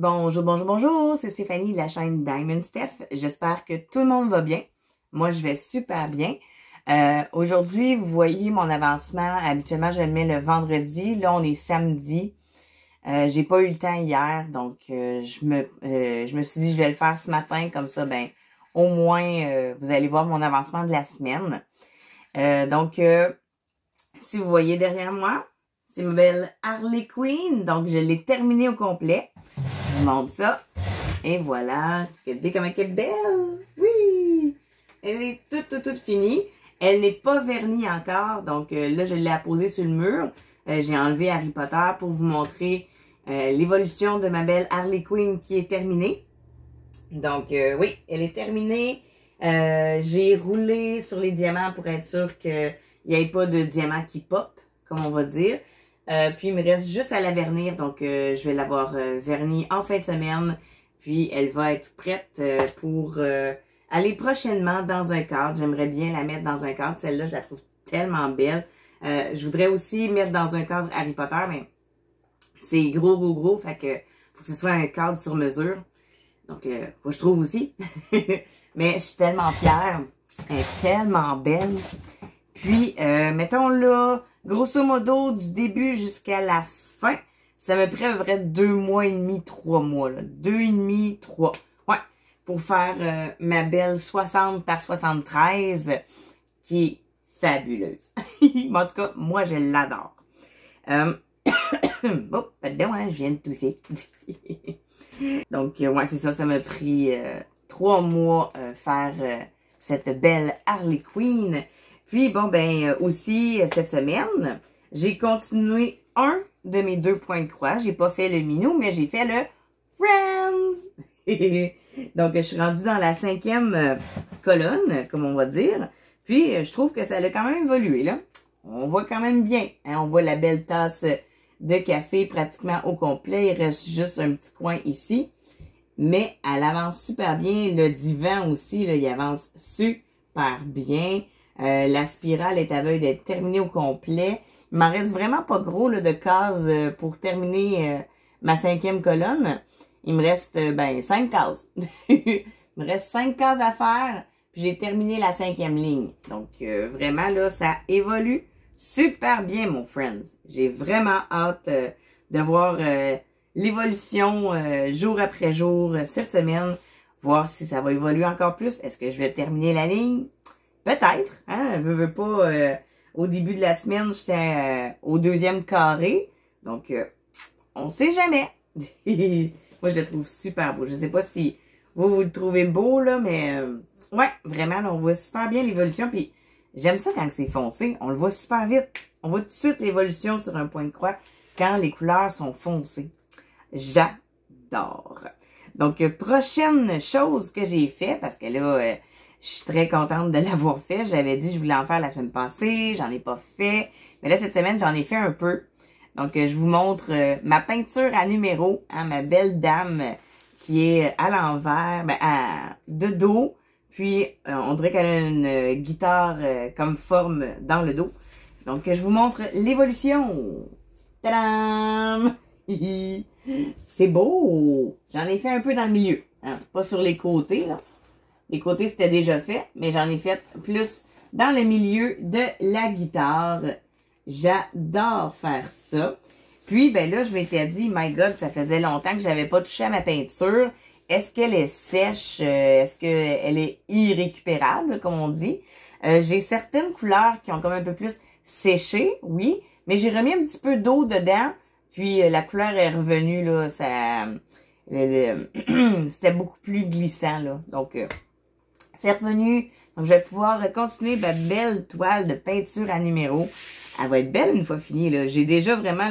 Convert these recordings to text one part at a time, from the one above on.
Bonjour, bonjour, bonjour, c'est Stéphanie de la chaîne Diamond Steph. J'espère que tout le monde va bien. Moi, je vais super bien. Aujourd'hui, vous voyez mon avancement. Habituellement, je le mets le vendredi. Là, on est samedi. J'ai pas eu le temps hier, donc je me suis dit je vais le faire ce matin. Comme ça, ben au moins, vous allez voir mon avancement de la semaine. Si vous voyez derrière moi, c'est ma belle Harley Quinn. Donc, je l'ai terminée au complet. Je vous montre ça. Et voilà. Regardez comment elle est belle. Oui! Elle est toute finie. Elle n'est pas vernie encore. Donc, là, je l'ai apposée sur le mur. J'ai enlevé Harry Potter pour vous montrer l'évolution de ma belle Harley Quinn qui est terminée. Donc, oui, elle est terminée. J'ai roulé sur les diamants pour être sûr qu'il n'y ait pas de diamants qui pop, comme on va dire. Puis, il me reste juste à la vernir. Donc, je vais l'avoir vernie en fin de semaine. Puis, elle va être prête pour aller prochainement dans un cadre. J'aimerais bien la mettre dans un cadre. Celle-là, je la trouve tellement belle. Je voudrais aussi mettre dans un cadre Harry Potter, mais c'est gros. Fait que faut que ce soit un cadre sur mesure. Donc, faut que je trouve aussi. Mais je suis tellement fière. Elle est tellement belle. Puis, mettons là, grosso modo, du début jusqu'à la fin, ça me prend à peu près 2 mois et demi, 3 mois. Là. 2,5, 3. Ouais, pour faire ma belle 60 par 73, qui est fabuleuse. Mais en tout cas, moi, je l'adore. Oh, pardon, hein, je viens de tousser. Donc, ouais, c'est ça, ça m'a pris 3 mois faire cette belle Harley Quinn. Puis, bon, ben, aussi, cette semaine, j'ai continué un de mes 2 points de croix. J'ai pas fait le minou, mais j'ai fait le Friends. Donc, je suis rendue dans la 5e colonne, comme on va dire. Puis, je trouve que ça a quand même évolué, là. On voit quand même bien. Hein? On voit la belle tasse de café pratiquement au complet. Il reste juste un petit coin ici. Mais elle avance super bien. Le divan aussi, là, il avance super bien. La spirale est à veille d'être terminée au complet. Il m'en reste vraiment pas gros là, de cases pour terminer ma 5e colonne. Il me reste 5 cases. Il me reste 5 cases à faire. Puis j'ai terminé la 5e ligne. Donc vraiment là, ça évolue super bien, mon friends. J'ai vraiment hâte de voir l'évolution jour après jour cette semaine. Voir si ça va évoluer encore plus. Est-ce que je vais terminer la ligne? Peut-être. Hein? Veux pas. Au début de la semaine, j'étais au 2e carré. Donc, on sait jamais. Moi, je le trouve super beau. Je sais pas si vous le trouvez beau, là, mais ouais, vraiment, là, on voit super bien l'évolution. Puis, j'aime ça quand c'est foncé. On le voit super vite. On voit tout de suite l'évolution sur un point de croix quand les couleurs sont foncées. J'adore. Donc, prochaine chose que j'ai fait, parce que là, je suis très contente de l'avoir fait. J'avais dit que je voulais en faire la semaine passée. J'en ai pas fait. Mais là, cette semaine, j'en ai fait un peu. Donc, je vous montre ma peinture à numéro, hein, ma belle dame qui est à l'envers, de dos. Puis, on dirait qu'elle a une guitare comme forme dans le dos. Donc, je vous montre l'évolution. Tadam! C'est beau! J'en ai fait un peu dans le milieu. Hein, pas sur les côtés, là. Les côtés, c'était déjà fait, mais j'en ai fait plus dans le milieu de la guitare. J'adore faire ça. Puis, ben là, je m'étais dit, my God, ça faisait longtemps que j'avais pas touché à ma peinture. Est-ce qu'elle est sèche? Est-ce qu'elle est irrécupérable, comme on dit? J'ai certaines couleurs qui ont comme un peu plus séché, oui, mais j'ai remis un petit peu d'eau dedans. Puis, la couleur est revenue, là, ça... c'était beaucoup plus glissant, là. Donc, c'est revenu. Donc, je vais pouvoir continuer ma belle toile de peinture à numéro. Elle va être belle une fois finie, là. J'ai déjà vraiment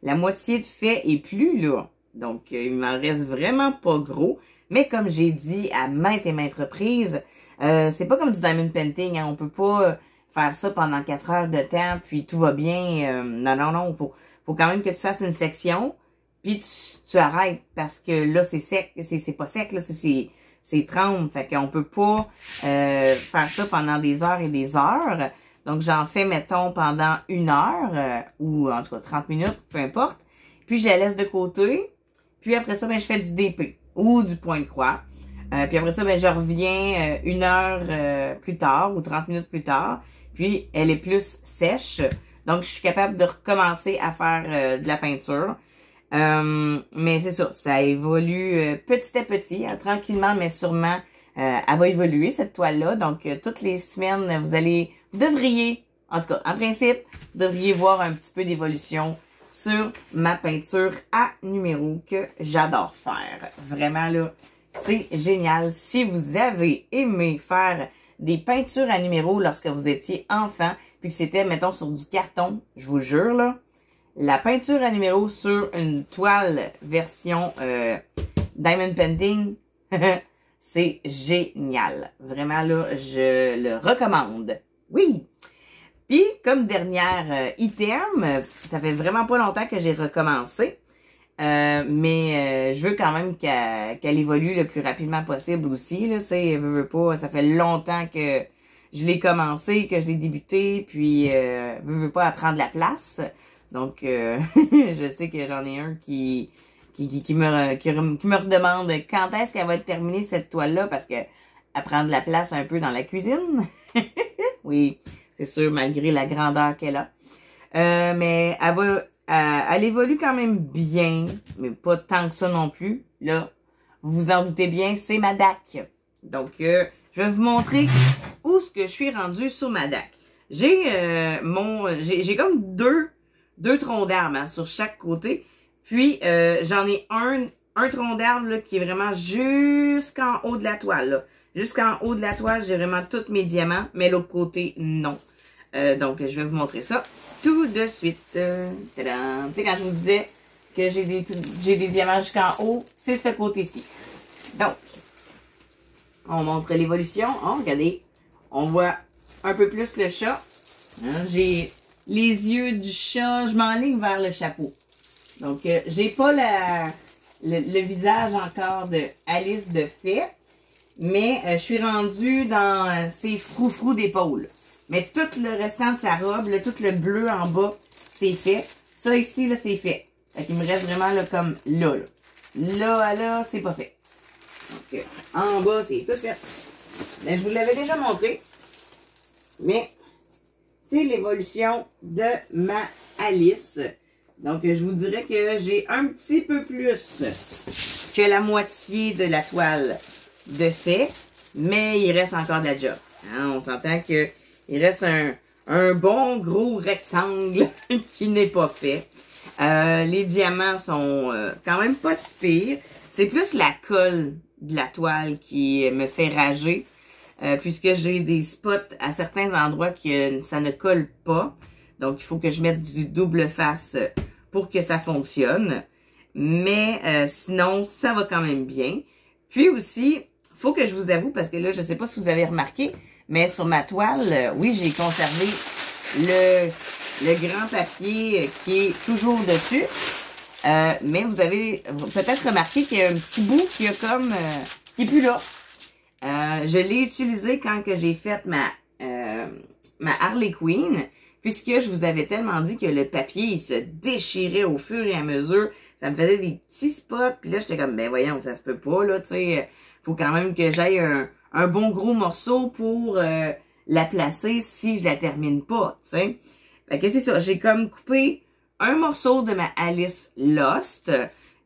la moitié de fait et plus, là. Donc, il m'en reste vraiment pas gros. Mais comme j'ai dit à maintes et maintes reprises, c'est pas comme du diamond painting, hein. On peut pas faire ça pendant 4 heures de temps, puis tout va bien. Non. Faut quand même que tu fasses une section, puis tu arrêtes. Parce que là, c'est sec. C'est pas sec, là. C'est 30, fait qu'on peut pas faire ça pendant des heures et des heures. Donc, j'en fais, mettons, pendant 1 heure, ou en tout cas 30 minutes, peu importe. Puis, je la laisse de côté. Puis après ça, ben, je fais du DP ou du point de croix. Puis après ça, ben, je reviens 1 heure plus tard ou 30 minutes plus tard. Puis elle est plus sèche. Donc, je suis capable de recommencer à faire de la peinture. Mais c'est ça évolue petit à petit, hein, tranquillement, mais sûrement, elle va évoluer, cette toile-là. Donc, toutes les semaines, vous devriez, en tout cas, en principe, vous devriez voir un petit peu d'évolution sur ma peinture à numéro que j'adore faire. Vraiment, là, c'est génial. Si vous avez aimé faire des peintures à numéro lorsque vous étiez enfant, puis que c'était, mettons, sur du carton, je vous jure, là, la peinture à numéro sur une toile version Diamond Painting, c'est génial. Vraiment, là, je le recommande. Oui! Puis, comme dernière item, ça fait vraiment pas longtemps que j'ai recommencé, mais je veux quand même qu'elle évolue le plus rapidement possible aussi, là, tu sais, veux pas, ça fait longtemps que je l'ai commencé, que je l'ai débuté, puis veux pas elle prend de la place. Donc, je sais que j'en ai un qui me redemande quand est-ce qu'elle va être terminée, cette toile-là, parce que elle prend de la place un peu dans la cuisine. Oui, c'est sûr, malgré la grandeur qu'elle a. Mais elle évolue quand même bien, mais pas tant que ça non plus. Là, vous vous en doutez bien, c'est ma DAC. Donc, je vais vous montrer où est-ce que je suis rendue sur ma DAC. J'ai comme deux troncs d'arbre, hein, sur chaque côté. Puis, j'en ai un tronc d'arbre là, qui est vraiment jusqu'en haut de la toile. Là. Jusqu'en haut de la toile, j'ai vraiment tous mes diamants, mais l'autre côté, non. Donc, je vais vous montrer ça tout de suite. Tadam! Tu sais, quand je vous disais que j'ai des diamants jusqu'en haut, c'est ce côté-ci. Donc, on montre l'évolution. Oh, regardez, on voit un peu plus le chat. Hein, j'ai les yeux du chat, je m'enligne vers le chapeau. Donc, j'ai pas le visage encore de Alice de fait, mais je suis rendue dans ses froufrous d'épaule. Mais tout le restant de sa robe, là, tout le bleu en bas, c'est fait. Ça ici, là, c'est fait. Fait qu'il me reste vraiment là, comme là. Là, c'est pas fait. Donc, en bas, c'est tout fait. Ben, je vous l'avais déjà montré. Mais, c'est l'évolution de ma Alice. Donc, je vous dirais que j'ai un petit peu plus que la moitié de la toile de fait. Mais il reste encore de la job. Hein, on s'entend que il reste un bon gros rectangle qui n'est pas fait. Les diamants sont quand même pas si pires. C'est plus la colle de la toile qui me fait rager. Puisque j'ai des spots à certains endroits que ça ne colle pas. Donc, il faut que je mette du double face pour que ça fonctionne. Mais sinon, ça va quand même bien. Puis aussi, faut que je vous avoue, parce que là, je sais pas si vous avez remarqué, mais sur ma toile, oui, j'ai conservé le grand papier qui est toujours dessus. Mais vous avez peut-être remarqué qu'il y a un petit bout qui a comme qui est plus là. Je l'ai utilisé quand que j'ai fait ma Harley Quinn, puisque je vous avais tellement dit que le papier, il se déchirait au fur et à mesure. Ça me faisait des petits spots. Puis là, j'étais comme, ben voyons, ça se peut pas, là, tu sais. Faut quand même que j'aille un bon gros morceau pour la placer si je la termine pas, tu sais. Fait que c'est ça, j'ai comme coupé un morceau de ma Alice Lost,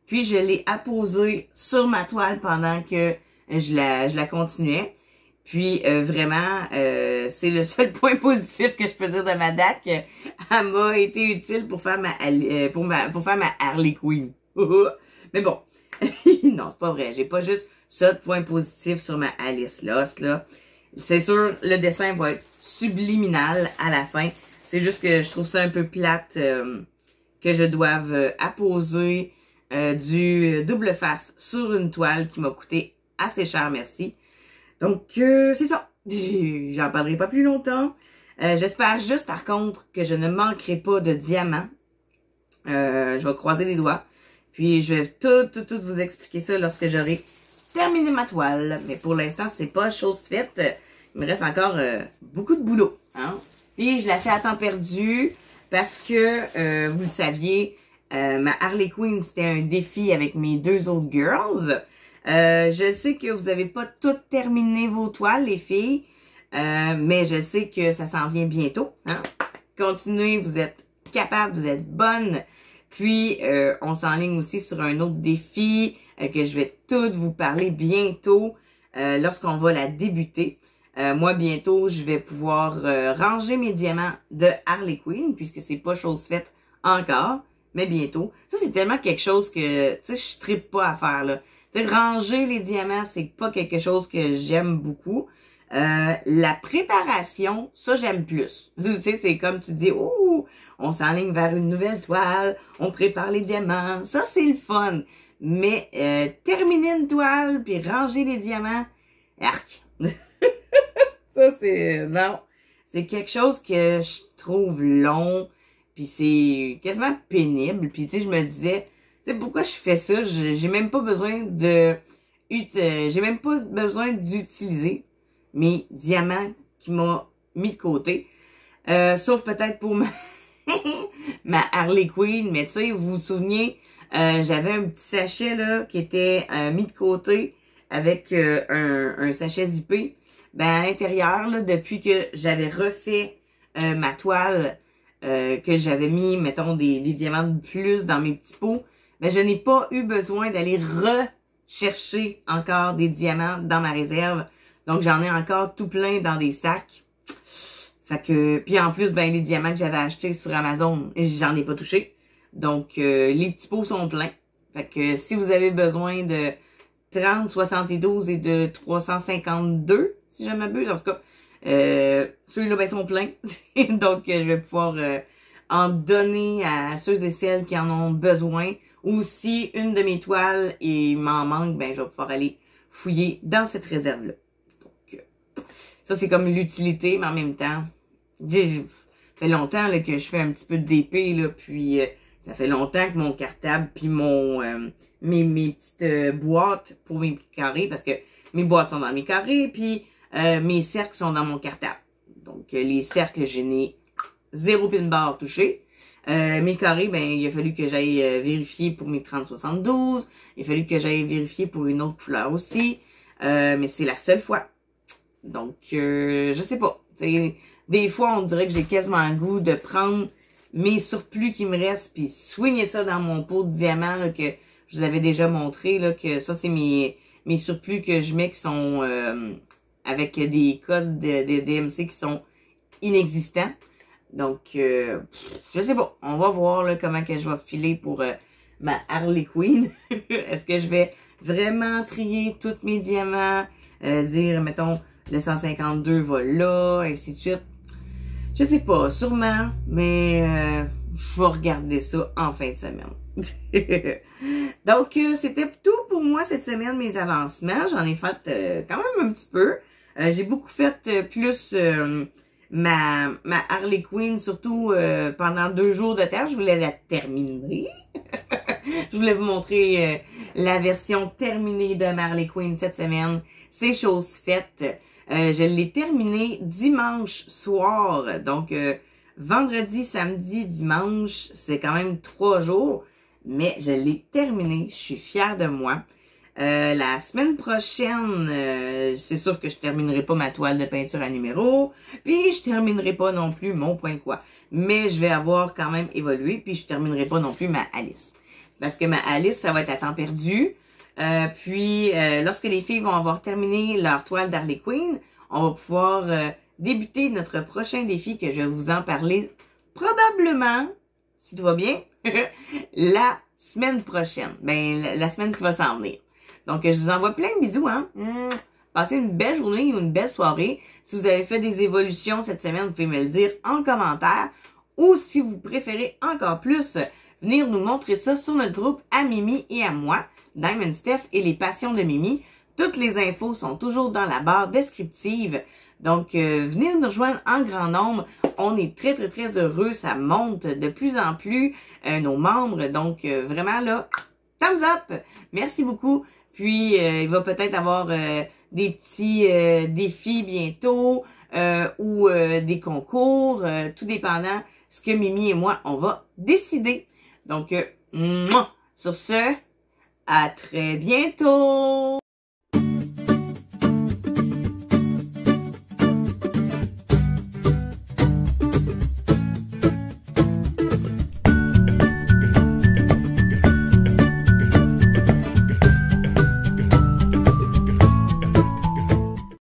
puis je l'ai apposé sur ma toile pendant que je la continuais. Puis vraiment, c'est le seul point positif que je peux dire de ma DAC. Elle m'a été utile pour faire pour faire ma Harley Quinn. Mais bon, non, c'est pas vrai. J'ai pas juste ça de point positif sur ma Alice Lost, là. C'est sûr, le dessin va être subliminal à la fin. C'est juste que je trouve ça un peu plate que je doive apposer du double face sur une toile qui m'a coûté assez cher, merci. Donc, c'est ça. J'en parlerai pas plus longtemps. J'espère juste, par contre, que je ne manquerai pas de diamants. Je vais croiser les doigts. Puis, je vais tout vous expliquer ça lorsque j'aurai terminé ma toile. Mais pour l'instant, c'est pas chose faite. Il me reste encore beaucoup de boulot. Hein? Puis, je la fais à temps perdu parce que, vous le saviez, Ma Harley Quinn, c'était un défi avec mes deux autres girls. Je sais que vous n'avez pas toutes terminé vos toiles, les filles. Mais je sais que ça s'en vient bientôt. Hein? Continuez, vous êtes capables, vous êtes bonnes. Puis, on s'enligne aussi sur un autre défi que je vais tout vous parler bientôt lorsqu'on va la débuter. Moi, bientôt, je vais pouvoir ranger mes diamants de Harley Quinn, puisque c'est pas chose faite encore, mais bientôt. Ça, c'est tellement quelque chose que, tu sais, je trippe pas à faire, là. Tu sais, ranger les diamants, c'est pas quelque chose que j'aime beaucoup. La préparation, ça, j'aime plus. Tu sais, c'est comme tu dis, ouh, on s'enligne vers une nouvelle toile, on prépare les diamants. Ça, c'est le fun. Mais terminer une toile, puis ranger les diamants, arc! Ça, c'est... Non. C'est quelque chose que je trouve long, puis c'est quasiment pénible. Puis, tu sais, je me disais, tu sais, pourquoi je fais ça? J'ai même pas besoin de... J'ai même pas besoin d'utiliser mes diamants qui m'a mis de côté. Sauf peut-être pour ma Harley Quinn. Mais, tu sais, vous vous souvenez, j'avais un petit sachet, là, qui était mis de côté avec un sachet zippé. Ben, à l'intérieur, là, depuis que j'avais refait ma toile, que j'avais mis, mettons, des diamants de plus dans mes petits pots, ben, je n'ai pas eu besoin d'aller rechercher encore des diamants dans ma réserve. Donc, j'en ai encore tout plein dans des sacs. Fait que, puis en plus, ben, les diamants que j'avais achetés sur Amazon, j'en ai pas touché. Donc, les petits pots sont pleins. Fait que, si vous avez besoin de 30, 72 et de 352, si je m'abuse. En tout cas, ceux-là, ben, sont pleins. Donc, je vais pouvoir en donner à ceux et celles qui en ont besoin. Ou si une de mes toiles il m'en manque, ben, je vais pouvoir aller fouiller dans cette réserve-là. Donc, ça, c'est comme l'utilité, mais en même temps, ça fait longtemps là, que je fais un petit peu de DP, là, puis ça fait longtemps que mon cartable, puis mon mes petites boîtes pour mes carrés, parce que mes boîtes sont dans mes carrés, puis mes cercles sont dans mon cartable. Donc, les cercles, je n'ai 0 pin bar touché. Mes carrés, ben, il a fallu que j'aille vérifier pour mes 30-72. Il a fallu que j'aille vérifier pour une autre couleur aussi. Mais c'est la seule fois. Donc, je sais pas. T'sais, des fois, on dirait que j'ai quasiment le goût de prendre mes surplus qui me restent puis swinguer ça dans mon pot de diamants là, que je vous avais déjà montré. Là, que ça, c'est mes surplus que je mets qui sont avec des codes de DMC qui sont inexistants. Donc, je sais pas. On va voir là, comment que je vais filer pour ma Harley Quinn. Est-ce que je vais vraiment trier tous mes diamants? Dire, mettons, le 152 va là, ainsi de suite. Je sais pas, sûrement, mais je vais regarder ça en fin de semaine. Donc, c'était tout pour moi cette semaine, mes avancements. J'en ai fait quand même un petit peu. J'ai beaucoup fait plus ma Harley Quinn, surtout pendant 2 jours de terre. Je voulais la terminer. Je voulais vous montrer la version terminée de ma Harley Quinn cette semaine. C'est chose faite. Je l'ai terminée dimanche soir. Donc, vendredi, samedi, dimanche, c'est quand même 3 jours. Mais je l'ai terminée. Je suis fière de moi. La semaine prochaine, c'est sûr que je terminerai pas ma toile de peinture à numéro. Puis, je terminerai pas non plus mon point de quoi. Mais je vais avoir quand même évolué. Puis, je terminerai pas non plus ma Alice. Parce que ma Alice, ça va être à temps perdu. Puis, lorsque les filles vont avoir terminé leur toile d'Harley Quinn, on va pouvoir débuter notre prochain défi que je vais vous en parler probablement, si tout va bien, la semaine prochaine. Ben, la semaine qui va s'en venir. Donc, je vous envoie plein de bisous, hein. Passez une belle journée ou une belle soirée. Si vous avez fait des évolutions cette semaine, vous pouvez me le dire en commentaire. Ou si vous préférez encore plus, venir nous montrer ça sur notre groupe à Mimi et à moi, Diamond Steph et les passions de Mimi. Toutes les infos sont toujours dans la barre descriptive. Donc, venez nous rejoindre en grand nombre. On est très, très, très heureux. Ça monte de plus en plus nos membres. Donc, vraiment là, thumbs up! Merci beaucoup. Puis, il va peut-être avoir des petits défis bientôt ou des concours, tout dépendant ce que Mimi et moi, on va décider. Donc, Mouah! Sur ce, à très bientôt!